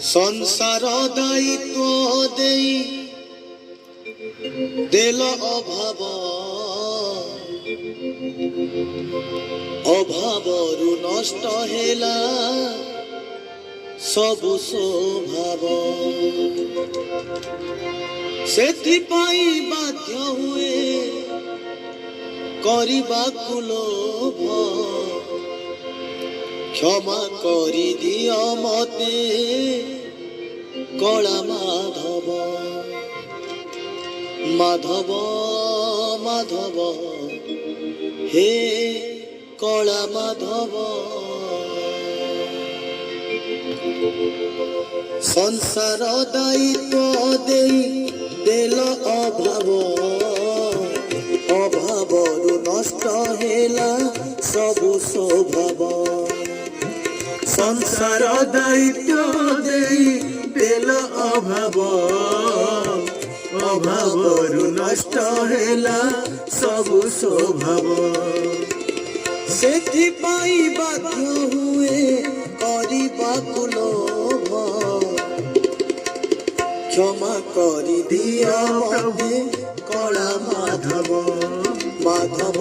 संसार दायित्व देई देल अभाव अभावरु नष्ट हेला सबु स्वभाव सेथिपाई बाध्य हुए करिबाकु लोभ क्षमा करी दियो मते कला माधव माधव माधव हे कला माधव संसार दायित्व देई देल अभाव अभावरु नष्ट हेला सबु स्वभाव संसार दायित्व देई देल अभाव अभावरु नष्ट हेला सबु स्वभाव सेथिपाई बाध्य हुए करिबाकु लोभ क्षमा करी दिया मते कला माधव माधव